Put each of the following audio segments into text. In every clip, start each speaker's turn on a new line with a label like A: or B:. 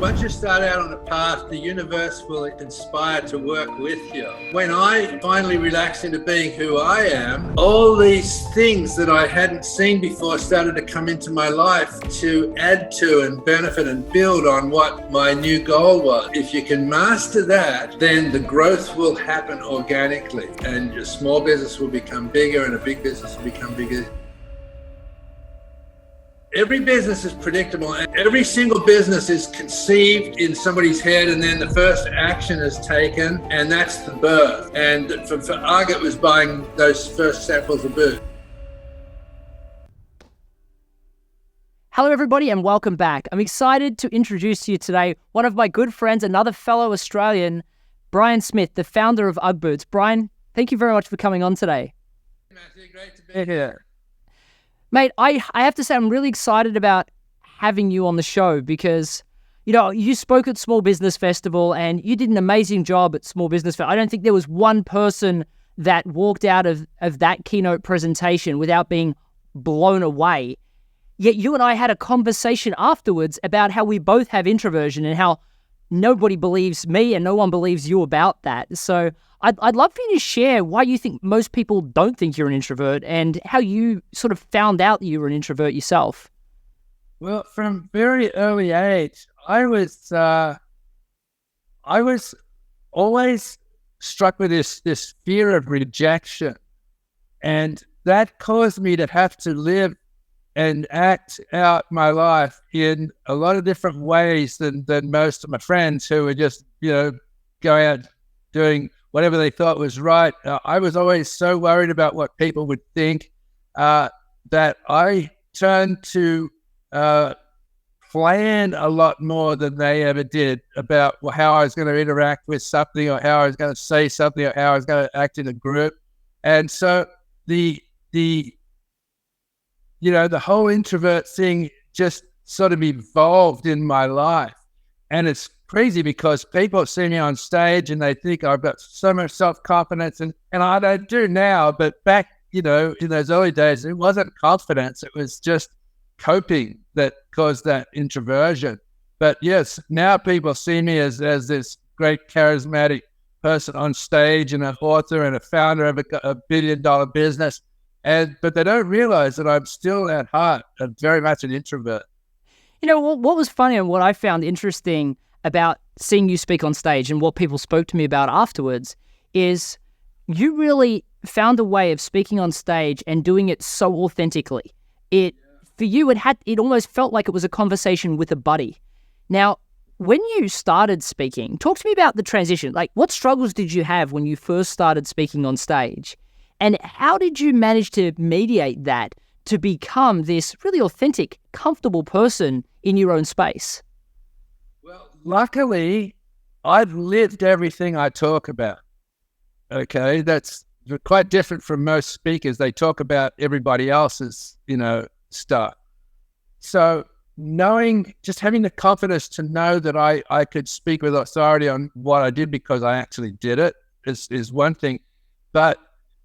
A: Once you start out on a path, the universe will conspire to work with you. When I finally relaxed into being who I am, all these things that I hadn't seen before started to come into my life to add to and benefit and build on what my new goal was. If you can master that, then the growth will happen organically, and your small business will become bigger and a big business will become bigger. Every business is predictable, and every single business is conceived in somebody's head, and then the first action is taken, and that's the birth. And for Ugg, it was buying those first samples of boots.
B: Hello everybody and welcome back. I'm excited to introduce to you today one of my good friends, another fellow Australian, Brian Smith, the founder of Ugg Boots. Brian, thank you very much for coming on today.
A: Matthew, great to be here.
B: Mate, I have to say I'm really excited about having you on the show because, you spoke at Small Business Festival and you did an amazing job at Small Business Festival. I don't think there was one person that walked out of that keynote presentation without being blown away. Yet you and I had a conversation afterwards about how we both have introversion and how nobody believes me and no one believes you about that. So I'd love for you to share why you think most people don't think you're an introvert and how you sort of found out that you were an introvert yourself.
C: Well, from very early age, I was always struck with this fear of rejection, and that caused me to have to live and act out my life in a lot of different ways than most of my friends who were just, going out doing whatever they thought was right. I was always so worried about what people would think that I turned to plan a lot more than they ever did about how I was going to interact with something or how I was going to say something or how I was going to act in a group. And so the whole introvert thing just sort of evolved in my life. And it's crazy because people see me on stage and they think I've got so much self-confidence, and I don't do now, but back, in those early days, it wasn't confidence. It was just coping that caused that introversion. But yes, now people see me as this great charismatic person on stage and an author and a founder of a billion-dollar business. But they don't realize that I'm still at heart very much an introvert.
B: What was funny and what I found interesting about seeing you speak on stage and what people spoke to me about afterwards is you really found a way of speaking on stage and doing it so authentically. For you, it almost felt like it was a conversation with a buddy. Now, when you started speaking, talk to me about the transition. Like, what struggles did you have when you first started speaking on stage? And how did you manage to mediate that to become this really authentic, comfortable person in your own space?
C: Well, luckily, I've lived everything I talk about. Okay, that's quite different from most speakers. They talk about everybody else's, stuff. So just having the confidence to know that I could speak with authority on what I did because I actually did it is one thing. But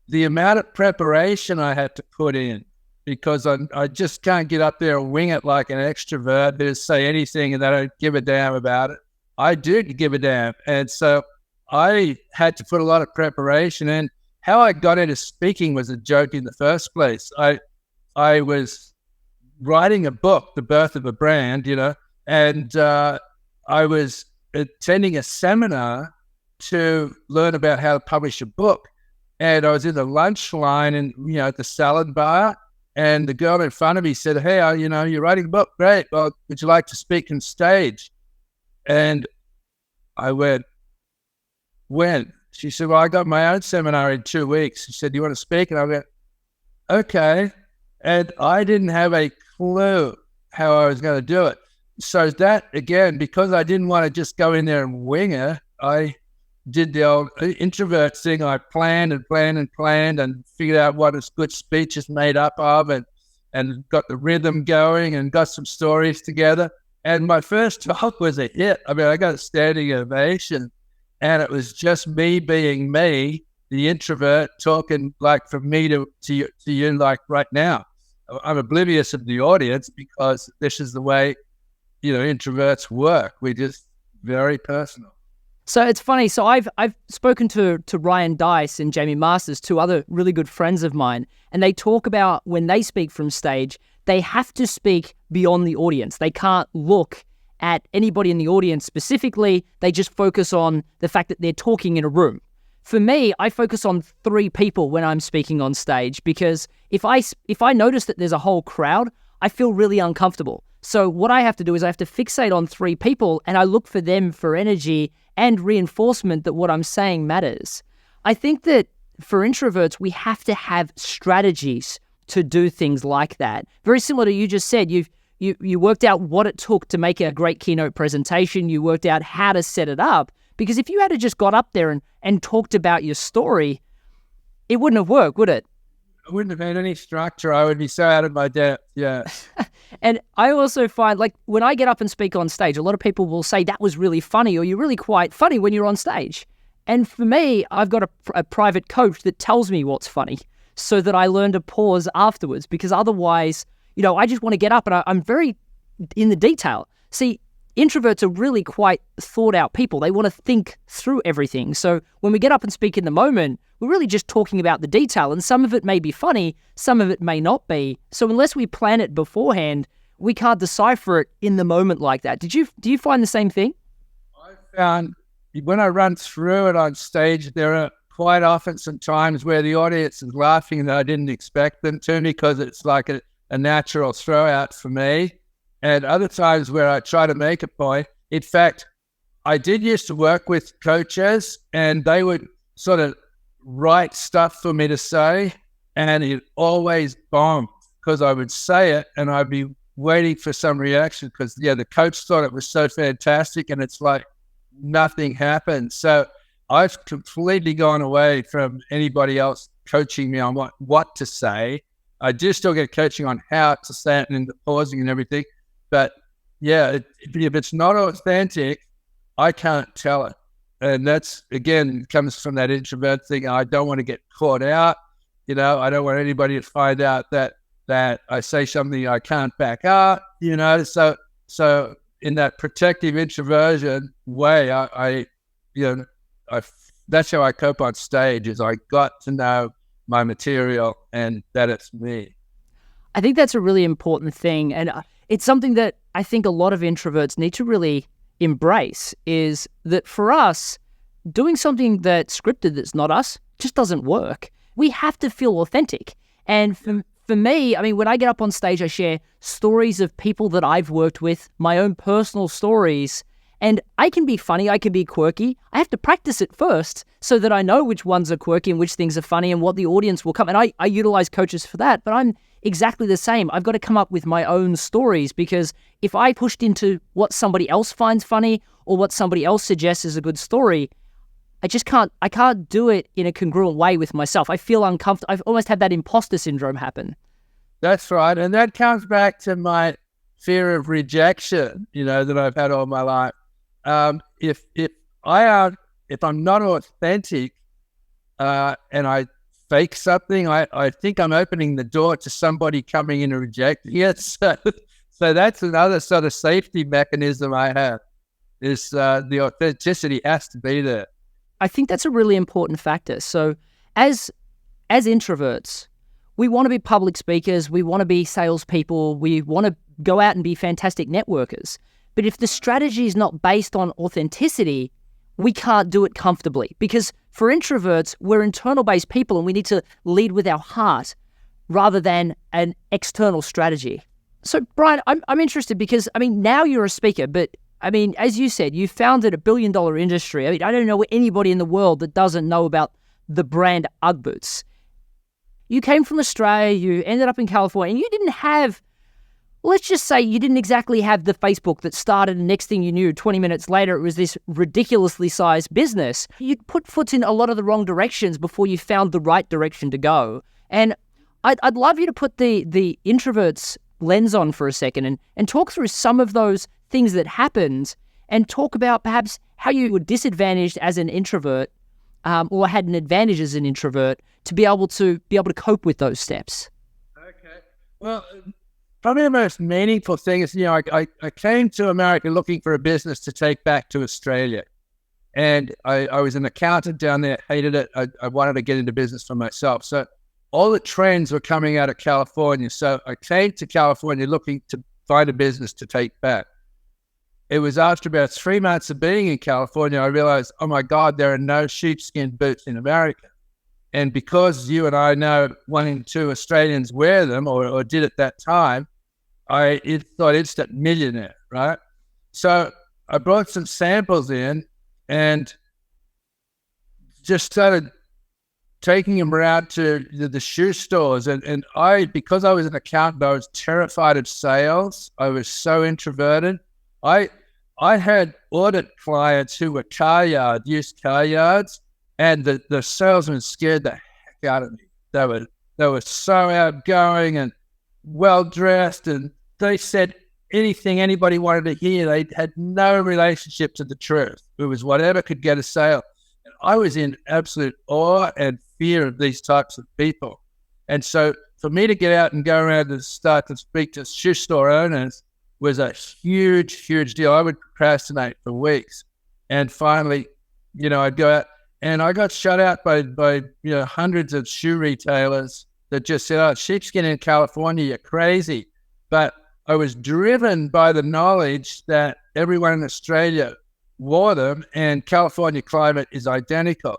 C: the amount of preparation I had to put in, because I just can't get up there and wing it like an extrovert, just say anything and they don't give a damn about it. I do give a damn. And so I had to put a lot of preparation in. How I got into speaking was a joke in the first place. I was writing a book, The Birth of a Brand, and I was attending a seminar to learn about how to publish a book. And I was in the lunch line and, at the salad bar, and the girl in front of me said, "Hey, you're writing a book. Great. Well, would you like to speak on stage?" And I went, "When?" She said, "Well, I got my own seminar in 2 weeks." She said, "Do you want to speak?" And I went, "Okay." And I didn't have a clue how I was going to do it. So that, again, because I didn't want to just go in there and wing it, I did the old introvert thing. I planned and figured out what a good speech is made up of and got the rhythm going and got some stories together. And my first talk was a hit. I mean, I got a standing ovation, and it was just me being me, the introvert, talking like from me to you like right now. I'm oblivious of the audience because this is the way introverts work. We're just very personal.
B: So it's funny. So I've spoken to Ryan Dice and Jamie Masters, two other really good friends of mine, and they talk about when they speak from stage, they have to speak beyond the audience. They can't look at anybody in the audience specifically. They just focus on the fact that they're talking in a room. For me, I focus on 3 people when I'm speaking on stage, because if I notice that there's a whole crowd, I feel really uncomfortable. So what I have to do is I have to fixate on 3 people, and I look for them for energy and reinforcement that what I'm saying matters. I think that for introverts, we have to have strategies to do things like that. Very similar to you just said, you worked out what it took to make a great keynote presentation. You worked out how to set it up, because if you had just got up there and talked about your story, it wouldn't have worked, would it?
C: I wouldn't have had any structure. I would be so out of my depth. Yeah.
B: And I also find, like, when I get up and speak on stage, a lot of people will say that was really funny, or you're really quite funny when you're on stage. And for me, I've got a private coach that tells me what's funny so that I learn to pause afterwards, because otherwise, I just want to get up and I'm very in the detail. See, introverts are really quite thought out people. They want to think through everything. So when we get up and speak in the moment, we're really just talking about the detail, and some of it may be funny, some of it may not be. So unless we plan it beforehand, we can't decipher it in the moment like that. Do you find the same thing?
C: I found when I run through it on stage, there are quite often some times where the audience is laughing and I didn't expect them to, because it's like a natural throw out for me. And other times where I try to make a point. In fact, I did used to work with coaches, and they would sort of write stuff for me to say, and it always bombed, because I would say it and I'd be waiting for some reaction, because the coach thought it was so fantastic, and it's like nothing happened. So I've completely gone away from anybody else coaching me on what to say. I do still get coaching on how to say it and the pausing and everything. But if it's not authentic, I can't tell it. And that's, again, comes from that introvert thing. I don't want to get caught out. I don't want anybody to find out that I say something I can't back up, So in that protective introversion way, I that's how I cope on stage, is I got to know my material and that it's me.
B: I think that's a really important thing. And it's something that I think a lot of introverts need to really embrace, is that for us, doing something that's scripted that's not us just doesn't work. We have to feel authentic. And for me, when I get up on stage, I share stories of people that I've worked with, my own personal stories, and I can be funny, I can be quirky. I have to practice it first so that I know which ones are quirky and which things are funny and what the audience will come. And I utilize coaches for that, but I'm exactly the same. I've got to come up with my own stories, because if I pushed into what somebody else finds funny or what somebody else suggests is a good story, I can't do it in a congruent way with myself. I feel uncomfortable. I've almost had that imposter syndrome happen.
C: That's right. And that comes back to my fear of rejection, that I've had all my life. If I'm not authentic, and I fake something, I think I'm opening the door to somebody coming in and rejecting it. So that's another sort of safety mechanism I have, is the authenticity has to be there.
B: I think that's a really important factor. So as introverts, we want to be public speakers, we want to be salespeople, we want to go out and be fantastic networkers. But if the strategy is not based on authenticity, we can't do it comfortably, because for introverts, we're internal-based people and we need to lead with our heart rather than an external strategy. So, Brian, I'm interested because, now you're a speaker, but, as you said, you founded a billion-dollar industry. I don't know anybody in the world that doesn't know about the brand Ugg Boots. You came from Australia, you ended up in California, and you didn't have, let's just say you didn't exactly have the Facebook that started, and next thing you knew, 20 minutes later, it was this ridiculously sized business. You put foot in a lot of the wrong directions before you found the right direction to go. And I'd love you to put the introverts lens on for a second and talk through some of those things that happened, and talk about perhaps how you were disadvantaged as an introvert, or had an advantage as an introvert to be able to cope with those steps.
C: Okay. Well, probably the most meaningful thing is, I came to America looking for a business to take back to Australia. And I was an accountant down there, hated it. I wanted to get into business for myself. So all the trends were coming out of California. So I came to California looking to find a business to take back. It was after about 3 months of being in California, I realized, oh my God, there are no sheepskin boots in America. And because you and I know 1 in 2 Australians wear them or did at that time, I thought instant millionaire, right? So I brought some samples in and just started taking them around to the shoe stores. And because I was an accountant, I was terrified of sales. I was so introverted. I had audit clients who were used car yards, and the salesmen scared the heck out of me. They were so outgoing and well-dressed, and they said anything anybody wanted to hear. They had no relationship to the truth. It was whatever could get a sale. And I was in absolute awe and fear of these types of people. And so for me to get out and go around and start to speak to shoe store owners was a huge, huge deal. I would procrastinate for weeks. And finally, I'd go out, and I got shut out by hundreds of shoe retailers that just said, oh, sheepskin in California, you're crazy. But I was driven by the knowledge that everyone in Australia wore them, and California climate is identical.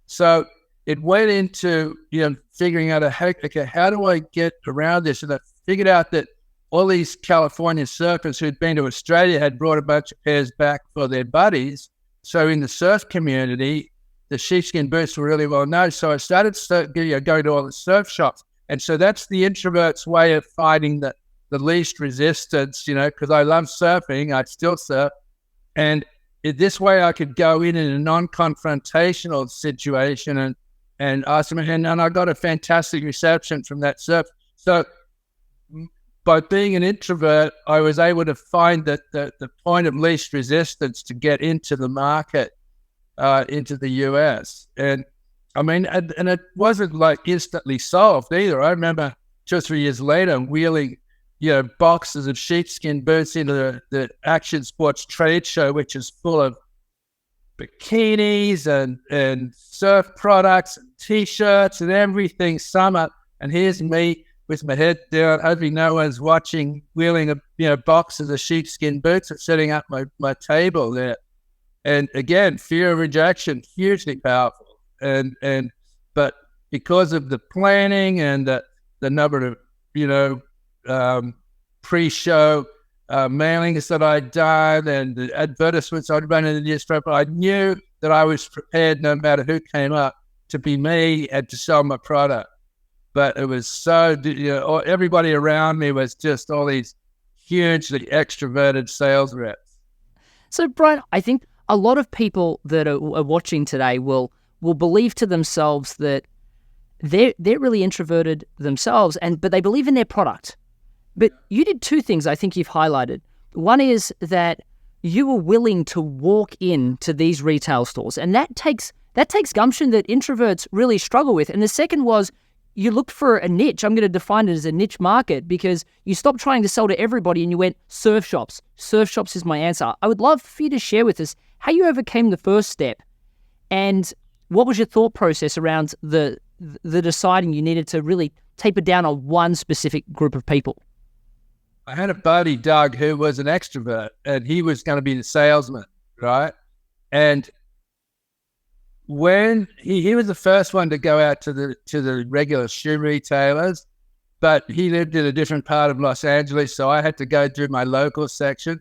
C: So it went into figuring out okay, how do I get around this? And I figured out that all these California surfers who'd been to Australia had brought a bunch of pairs back for their buddies. So in the surf community, the sheepskin boots were really well known. So I started going to all the surf shops. And so that's the introvert's way of finding the least resistance, because I love surfing. I still surf. And this way I could go in a non-confrontational situation and ask them. And I got a fantastic reception from that surf. So by being an introvert, I was able to find that the point of least resistance to get into the market, into the US. And I mean, and it wasn't like instantly solved either. I remember 2 or 3 years later wheeling, boxes of sheepskin boots into the Action Sports trade show, which is full of bikinis and surf products and T-shirts and everything summer. And here's me with my head down, hoping no one's watching, wheeling boxes of sheepskin boots and setting up my table there. And again, fear of rejection, hugely powerful. But because of the planning and the number of, pre-show mailings that I'd done and the advertisements I'd run in the newspaper, I knew that I was prepared, no matter who came up, to be me and to sell my product. But it was so, everybody around me was just all these hugely extroverted sales reps.
B: So, Brian, I think a lot of people that are watching today will believe to themselves that they're really introverted themselves, but they believe in their product. But you did 2 things I think you've highlighted. One is that you were willing to walk into these retail stores, and that takes gumption that introverts really struggle with. And the second was you looked for a niche. I'm going to define it as a niche market, because you stopped trying to sell to everybody and you went surf shops. Surf shops is my answer. I would love for you to share with us how you overcame the first step, and what was your thought process around the deciding you needed to really taper down on one specific group of people.
C: I had a buddy, Doug, who was an extrovert, and he was going to be the salesman, right? And when he was the first one to go out to the regular shoe retailers, but he lived in a different part of Los Angeles, so I had to go through my local section.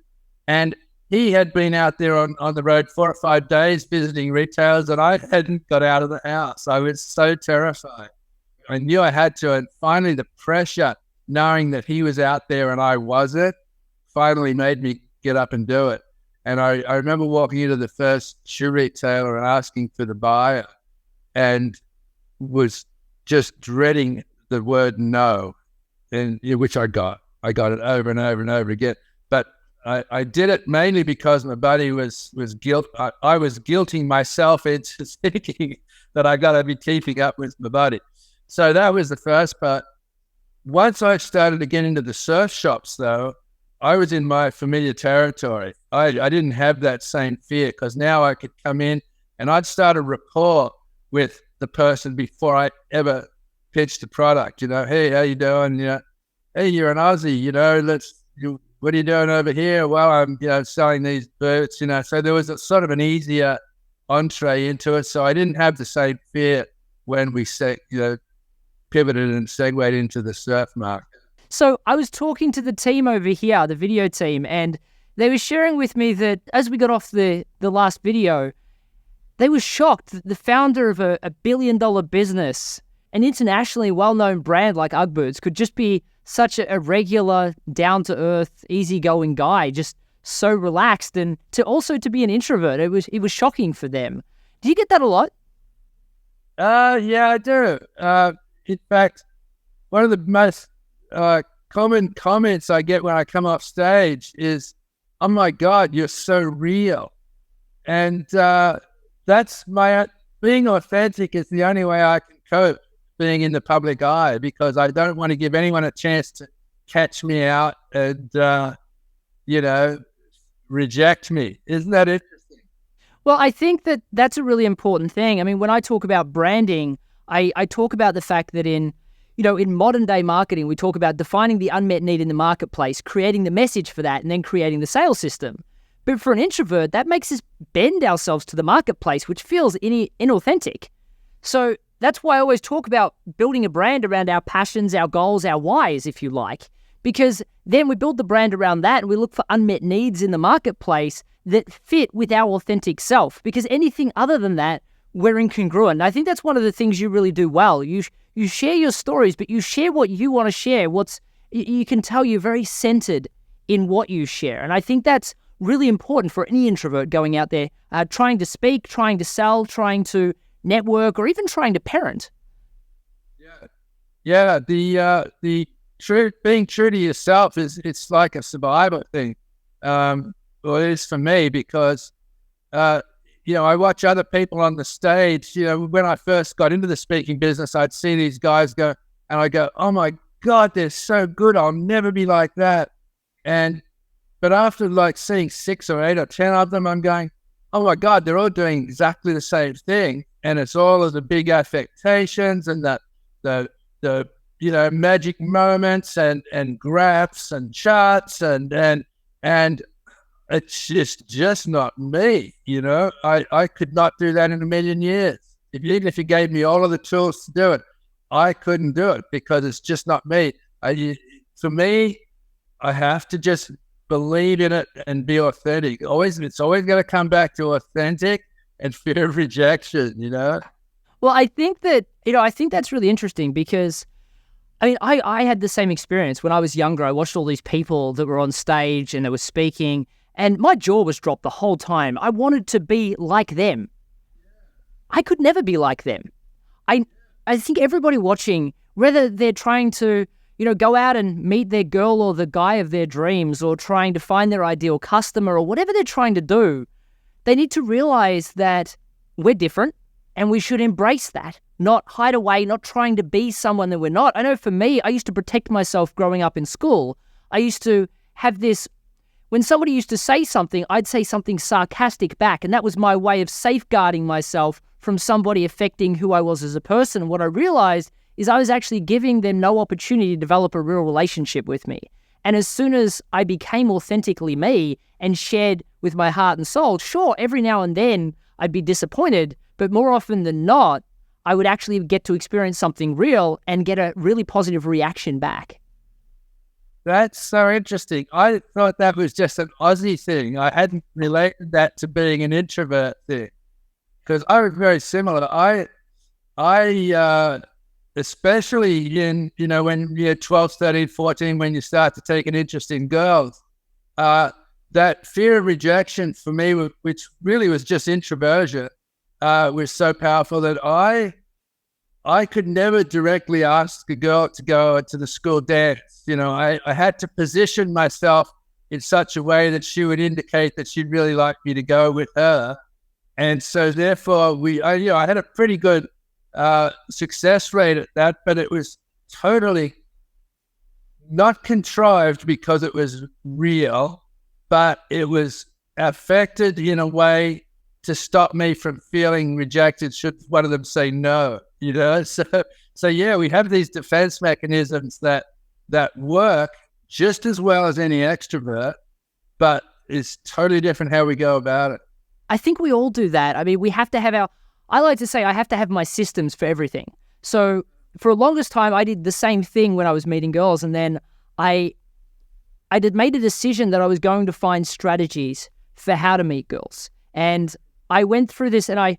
C: And he had been out there on the road 4 or 5 days visiting retailers, and I hadn't got out of the house. I was so terrified. I knew I had to, and finally the pressure, knowing that he was out there and I wasn't, finally made me get up and do it. And I remember walking into the first shoe retailer and asking for the buyer, and was just dreading the word no, and which I got. I got it over and over and over again. But I did it mainly because my buddy was I was guilting myself into thinking that I got to be keeping up with my buddy. So that was the first part. once I started to get into the surf shops, though, I was in my familiar territory. I didn't have that same fear because now I could come in and I'd start a rapport with the person before I ever pitched the product. Hey, how you doing? Hey, you're an Aussie. What are you doing over here? Well, I'm selling these boots. So there was a sort of an easier entree into it. So I didn't have the same fear when we pivoted and segued into the surf market.
B: So I was talking to the team over here, the video team, and they were sharing with me that as we got off the last video, they were shocked that the founder of a billion-dollar business, an internationally well-known brand like Ugg Boots, could just be such a regular, down-to-earth, easygoing guy, just so relaxed, and to be an introvert. It was shocking for them. Do you get that a lot?
C: Yeah, I do. In fact, one of the most common comments I get when I come off stage is, "Oh my God, you're so real." And that's being authentic is the only way I can cope being in the public eye, because I don't want to give anyone a chance to catch me out and, reject me. Isn't that interesting?
B: Well, I think that's a really important thing. I mean, when I talk about branding, I talk about the fact that in modern day marketing, we talk about defining the unmet need in the marketplace, creating the message for that, and then creating the sales system. But for an introvert, that makes us bend ourselves to the marketplace, which feels inauthentic. So that's why I always talk about building a brand around our passions, our goals, our whys, if you like, because then we build the brand around that and we look for unmet needs in the marketplace that fit with our authentic self, because anything other than that, we're incongruent. And I think that's one of the things you really do well. You share your stories, but you share what you want to share. You can tell you're very centered in what you share. And I think that's really important for any introvert going out there, trying to speak, trying to sell, trying to network, or even trying to parent.
C: Yeah. The being true to yourself it's like a survival thing. Well, it is for me because, I watch other people on the stage. When I first got into the speaking business, I'd see these guys go, and I go, "Oh my God, they're so good. I'll never be like that." But after seeing 6 or 8 or 10 of them, I'm going, "Oh my God, they're all doing exactly the same thing." And it's all of the big affectations and the magic moments and graphs and charts and it's just not me. I could not do that in a million years. Even if you gave me all of the tools to do it, I couldn't do it because it's just not me. For me, I have to just believe in it and be authentic. It's always going to come back to authentic and fear of rejection.
B: Well, I think that's really interesting because, I had the same experience when I was younger. I watched all these people that were on stage and they were speaking, and my jaw was dropped the whole time. I wanted to be like them. I could never be like them. I think everybody watching, whether they're trying to, go out and meet their girl or the guy of their dreams, or trying to find their ideal customer, or whatever they're trying to do, they need to realize that we're different and we should embrace that, not hide away, not trying to be someone that we're not. I know for me, I used to protect myself growing up in school. I used to have this, when somebody used to say something, I'd say something sarcastic back, and that was my way of safeguarding myself from somebody affecting who I was as a person. And what I realized is I was actually giving them no opportunity to develop a real relationship with me. And as soon as I became authentically me and shared with my heart and soul, sure, every now and then I'd be disappointed, but more often than not, I would actually get to experience something real and get a really positive reaction back.
C: That's so interesting. I thought that was just an Aussie thing. I hadn't related that to being an introvert thing, because I was very similar. I especially in, when you're 12, 13, 14, when you start to take an interest in girls, that fear of rejection for me, which really was just introversion, was so powerful that I could never directly ask a girl to go to the school dance. I had to position myself in such a way that she would indicate that she'd really like me to go with her. And so therefore I had a pretty good success rate at that, but it was totally not contrived because it was real, but it was affected in a way to stop me from feeling rejected should one of them say no, So yeah, we have these defense mechanisms that work just as well as any extrovert, but it's totally different how we go about it.
B: I think we all do that. I mean, we have to have I like to say I have to have my systems for everything. So for the longest time, I did the same thing when I was meeting girls. And then I made a decision that I was going to find strategies for how to meet girls. And I went through this, and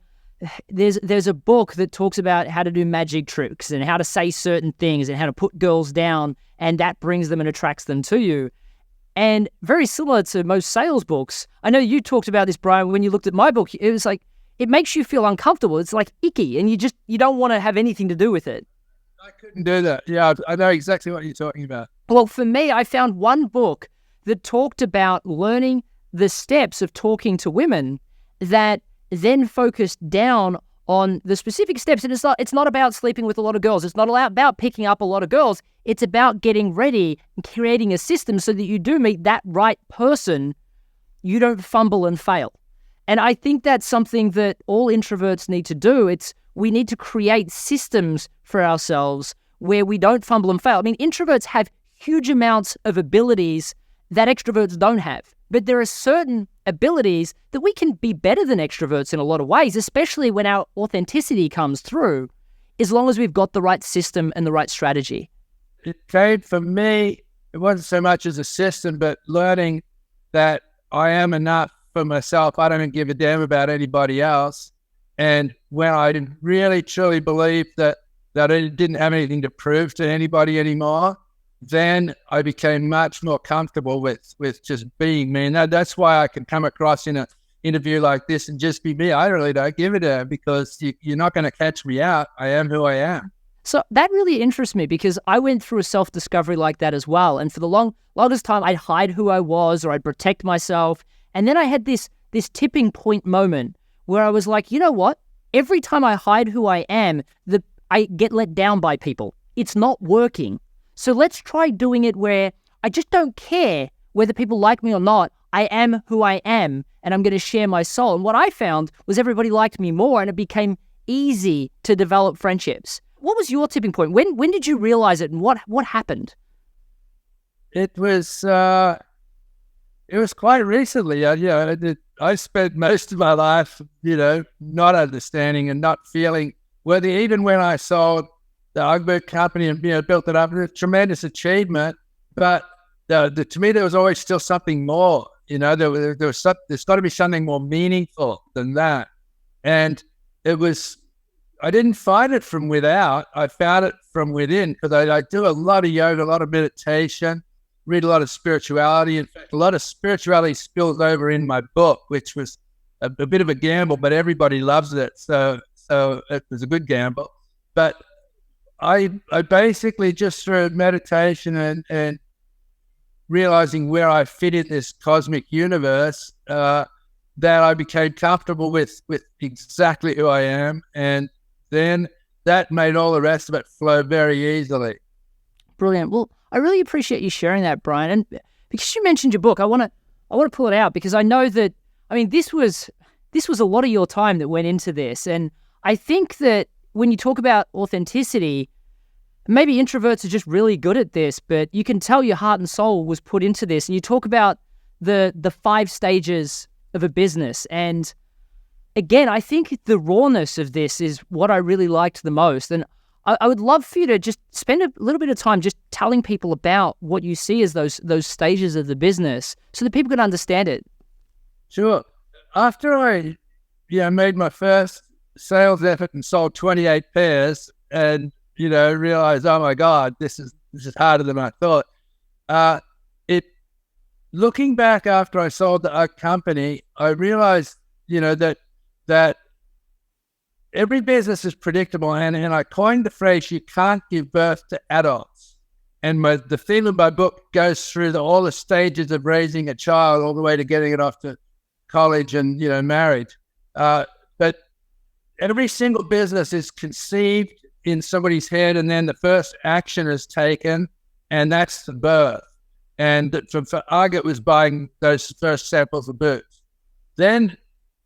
B: there's a book that talks about how to do magic tricks and how to say certain things and how to put girls down, and that brings them and attracts them to you. And very similar to most sales books, I know you talked about this, Brian, when you looked at my book. It was like, it makes you feel uncomfortable. It's like icky, and you don't want to have anything to do with it.
C: I couldn't do that. Yeah, I know exactly what you're talking about.
B: Well, for me, I found one book that talked about learning the steps of talking to women that then focused down on the specific steps. And it's not about sleeping with a lot of girls. It's not about picking up a lot of girls. It's about getting ready and creating a system so that you do meet that right person. You don't fumble and fail. And I think that's something that all introverts need to do. We need to create systems for ourselves where we don't fumble and fail. I mean, introverts have huge amounts of abilities that extroverts don't have. But there are certain abilities that we can be better than extroverts in a lot of ways, especially when our authenticity comes through, as long as we've got the right system and the right strategy.
C: It came for me, it wasn't so much as a system, but learning that I am enough for myself. I don't give a damn about anybody else. And when I didn't really truly believe that I didn't have anything to prove to anybody anymore, then I became much more comfortable with just being me. And that's why I can come across in an interview like this and just be me. I really don't give a damn because you're not going to catch me out. I am who I am.
B: So that really interests me because I went through a self-discovery like that as well. And for the longest time, I'd hide who I was or I'd protect myself. And then I had this tipping point moment where I was like, you know what? Every time I hide who I am, I get let down by people. It's not working. So let's try doing it where I just don't care whether people like me or not. I am who I am, and I'm going to share my soul. And what I found was everybody liked me more, and it became easy to develop friendships. What was your tipping point? When did you realize it, and what happened?
C: It was quite recently. I spent most of my life, not understanding and not feeling worthy. Even when I sold the Ugg Boot company and built it up, it was a tremendous achievement. To me, there was always still something more. There's got to be something more meaningful than that. And I didn't find it from without. I found it from within because I do a lot of yoga, a lot of meditation, read a lot of spirituality. In fact, a lot of spirituality spills over in my book, which was a bit of a gamble, but everybody loves it. So it was a good gamble. But I basically just through meditation and realizing where I fit in this cosmic universe, that I became comfortable with exactly who I am. And then that made all the rest of it flow very easily.
B: Brilliant. Well, I really appreciate you sharing that, Brian. And because you mentioned your book, I want to pull it out because I know that, this was a lot of your time that went into this. And I think that when you talk about authenticity, maybe introverts are just really good at this, but you can tell your heart and soul was put into this. And you talk about the 5 stages of a business. And again, I think the rawness of this is what I really liked the most. And I would love for you to just spend a little bit of time just telling people about what you see as those stages of the business so that people can understand it.
C: Sure. After I made my first sales effort and sold 28 pairs and realized, oh my God, this is harder than I thought. Looking back after I sold the Ugg company, I realized, that every business is predictable, and I coined the phrase, you can't give birth to adults. And the theme of my book goes through all the stages of raising a child all the way to getting it off to college and, married. But every single business is conceived in somebody's head, and then the first action is taken, And that's the birth. And for Ugg, it was buying those first samples of boots. Then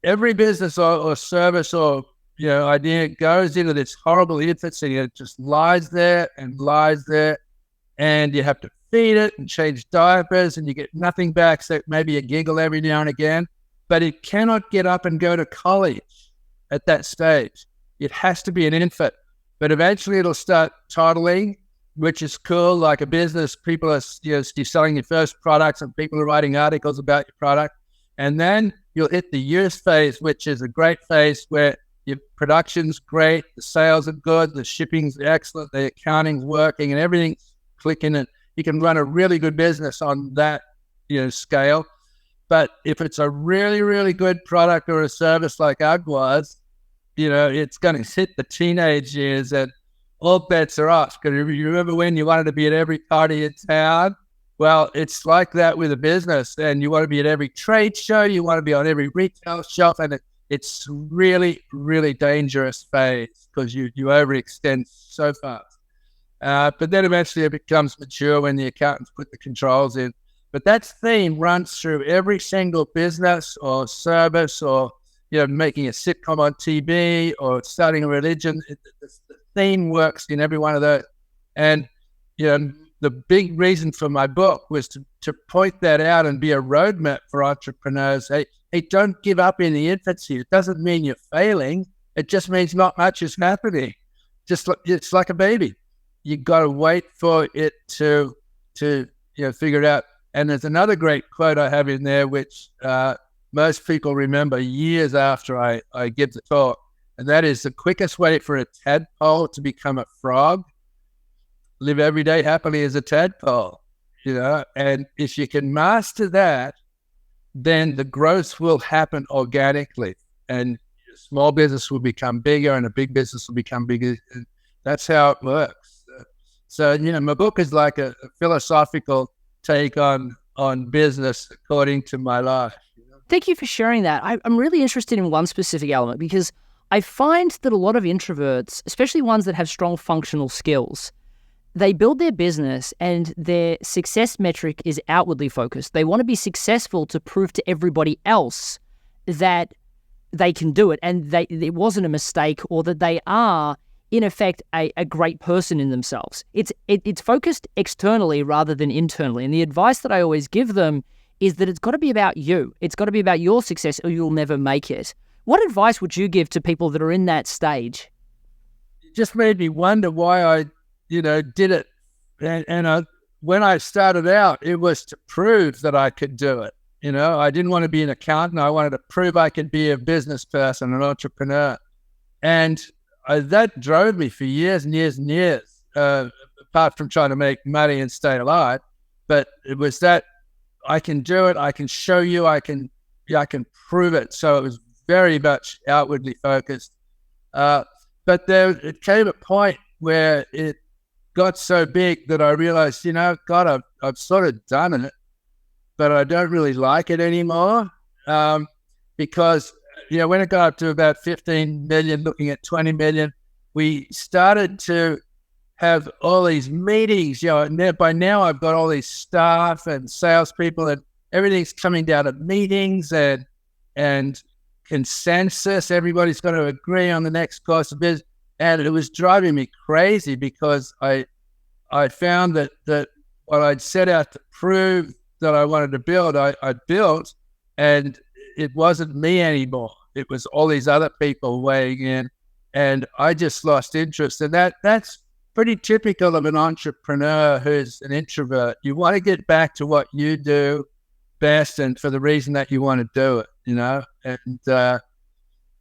C: every business or service or idea goes into this horrible infancy. It just lies there, and you have to feed it and change diapers, and you get nothing back, except maybe a giggle every now and again. But it cannot get up and go to college at that stage. It has to be an infant. But eventually it'll start toddling, which is cool. Like a business, people are you're selling your first products, and people are writing articles about your product. And then you'll hit the youth phase, which is a great phase where your production's great, the sales are good, the shipping's excellent, the accounting's working, and everything's clicking, and you can run a really good business on that scale. But if it's a really, really good product or a service like Ugg was, it's going to hit the teenage years and all bets are off. Because you remember when you wanted to be at every party in town? Well, it's like that with a business, and you want to be at every trade show, you want to be on every retail shop, and it's really, really dangerous phase because you overextend so fast. But then eventually it becomes mature when the accountants put the controls in. But that theme runs through every single business or service, or making a sitcom on TV or starting a religion. The theme works in every one of those. And the big reason for my book was to point that out and be a roadmap for entrepreneurs. Hey, don't give up in the infancy. It doesn't mean you're failing. It just means not much is happening. It's like a baby. You got to wait for it to figure it out. And there's another great quote I have in there, which most people remember years after I give the talk. And that is, the quickest way for a tadpole to become a frog, live every day happily as a tadpole, and if you can master that, then the growth will happen organically, and a small business will become bigger and a big business will become bigger. That's how it works. So, my book is like a philosophical take on business according to my life.
B: Thank you for sharing that. I'm really interested in one specific element, because I find that a lot of introverts, especially ones that have strong functional skills, they build their business and their success metric is outwardly focused. They want to be successful to prove to everybody else that they can do it and it wasn't a mistake, or that they are, in effect, a great person in themselves. It's focused externally rather than internally. And the advice that I always give them is that it's got to be about you. It's got to be about your success, or you'll never make it. What advice would you give to people that are in that stage?
C: It just made me wonder why I did it. And when I started out, it was to prove that I could do it. I didn't want to be an accountant. I wanted to prove I could be a business person, an entrepreneur. And that drove me for years and years and years, apart from trying to make money and stay alive. But it was that I can do it. I can show you. I can prove it. So it was very much outwardly focused. But it came a point where it got so big that I realized, God, I've sort of done it, but I don't really like it anymore. Because, when it got up to about 15 million, looking at 20 million, we started to have all these meetings, and by now I've got all these staff and salespeople, and everything's coming down to meetings and consensus. Everybody's got to agree on the next course of business. And it was driving me crazy, because I found that what I'd set out to prove that I wanted to build, I built, and it wasn't me anymore. It was all these other people weighing in, and I just lost interest. And that's pretty typical of an entrepreneur who's an introvert. You want to get back to what you do best, and for the reason that you want to do it, And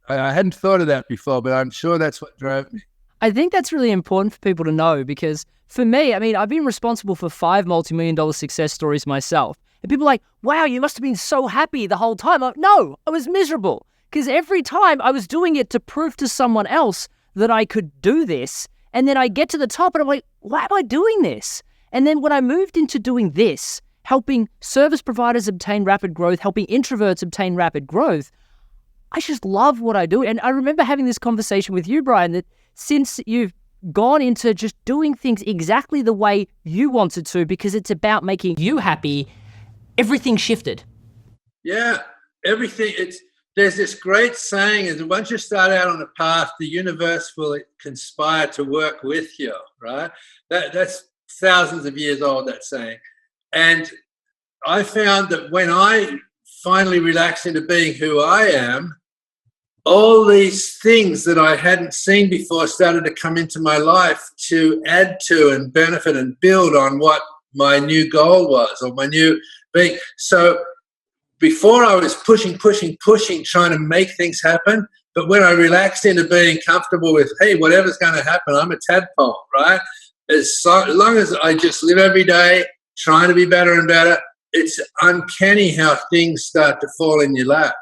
C: I hadn't thought of that before, but I'm sure that's what drove me.
B: I think that's really important for people to know, because for me, I've been responsible for 5 multi-million-dollar success stories myself. And people are like, wow, you must have been so happy the whole time. No, I was miserable, because every time I was doing it to prove to someone else that I could do this. And then I get to the top and I'm like, why am I doing this? And then when I moved into doing this, helping service providers obtain rapid growth, helping introverts obtain rapid growth, I just love what I do. And I remember having this conversation with you, Brian, that since you've gone into just doing things exactly the way you wanted to because it's about making you happy, everything shifted.
A: Yeah, everything. There's this great saying is once you start out on a path, the universe will conspire to work with you, right? That's thousands of years old, that saying. And I found that when I finally relaxed into being who I am, all these things that I hadn't seen before started to come into my life to add to and benefit and build on what my new goal was or my new being. So before I was pushing, trying to make things happen. But when I relaxed into being comfortable with, hey, whatever's going to happen, I'm a tadpole, right? As long as I just live every day trying to be better and better, it's uncanny how things start to fall in your lap.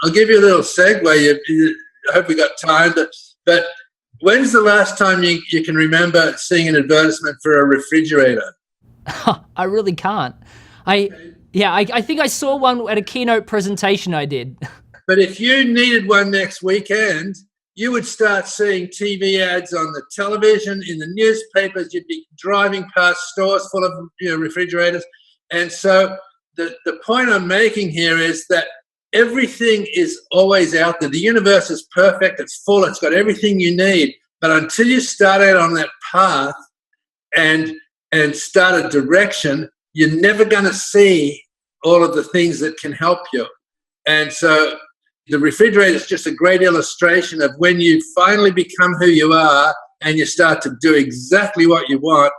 A: I'll give you a little segue. I hope we got time. But when's the last time you can remember seeing an advertisement for a refrigerator?
B: I really can't. I think I saw one at a keynote presentation I did.
A: But if you needed one next weekend, you would start seeing TV ads on the television, in the newspapers. You'd be driving past stores full of refrigerators. And so the point I'm making here is that everything is always out there. The universe is perfect. It's full. It's got everything you need. But until you start out on that path and start a direction, you're never going to see all of the things that can help you. And so the refrigerator is just a great illustration of when you finally become who you are and you start to do exactly what you want,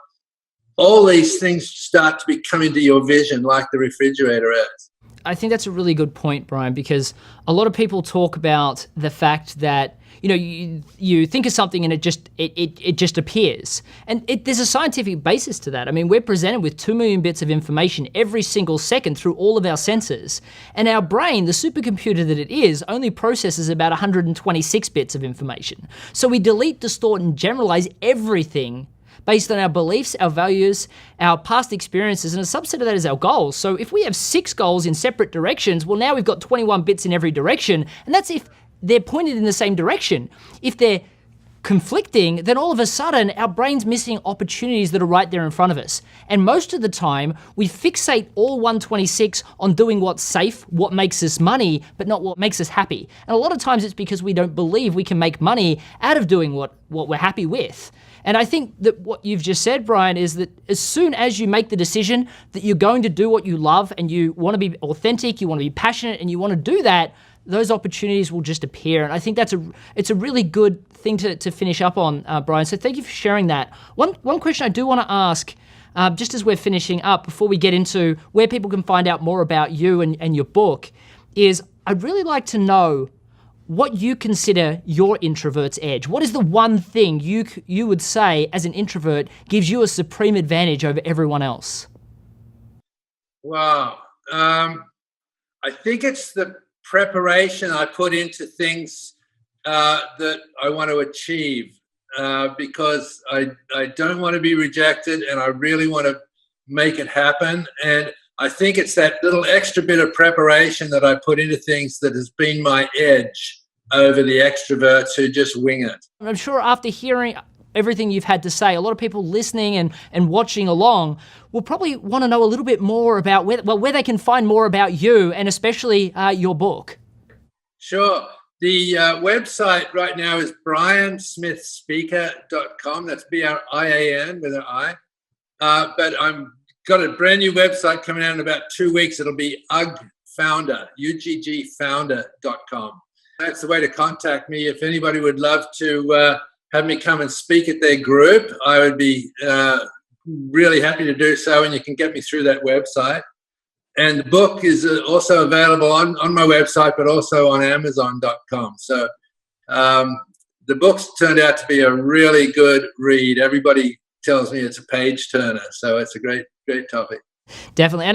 A: all these things start to come into your vision like the refrigerator is.
B: I think that's a really good point, Brian, because a lot of people talk about the fact that you think of something and it just appears, and there's a scientific basis to that. I mean, we're presented with 2 million bits of information every single second through all of our senses, and our brain, the supercomputer that it is, only processes about 126 bits of information. So we delete, distort, and generalize everything based on our beliefs, our values, our past experiences, and a subset of that is our goals. So if we have 6 goals in separate directions, well, now we've got 21 bits in every direction, and that's if they're pointed in the same direction. If they're conflicting, then all of a sudden our brain's missing opportunities that are right there in front of us. And most of the time, we fixate all 126 on doing what's safe, what makes us money, but not what makes us happy. And a lot of times it's because we don't believe we can make money out of doing what we're happy with. And I think that what you've just said, Brian, is that as soon as you make the decision that you're going to do what you love and you want to be authentic, you want to be passionate, and you want to do that, those opportunities will just appear. And I think it's a really good thing to finish up on, Brian. So thank you for sharing that. One question I do want to ask, just as we're finishing up, before we get into where people can find out more about you and your book, is I'd really like to know what you consider your introvert's edge. What is the one thing you would say as an introvert gives you a supreme advantage over everyone else?
A: Wow. I think it's the preparation I put into things that I want to achieve because I don't want to be rejected and I really want to make it happen. And I think it's that little extra bit of preparation that I put into things that has been my edge over the extroverts who just wing it.
B: I'm sure after hearing everything you've had to say, a lot of people listening and watching along will probably want to know a little bit more about where they can find more about you and especially your book. Sure.
A: The website right now is briansmithspeaker.com. That's BRIAN with an I. But I've got a brand new website coming out in about 2 weeks. It'll be UGGfounder, UGGfounder.com. That's the way to contact me. If anybody would love to have me come and speak at their group, I would be really happy to do so, and you can get me through that website. And the book is also available on my website, but also on Amazon.com. So the book's turned out to be a really good read. Everybody tells me it's a page turner, so it's a great topic.
B: Definitely. And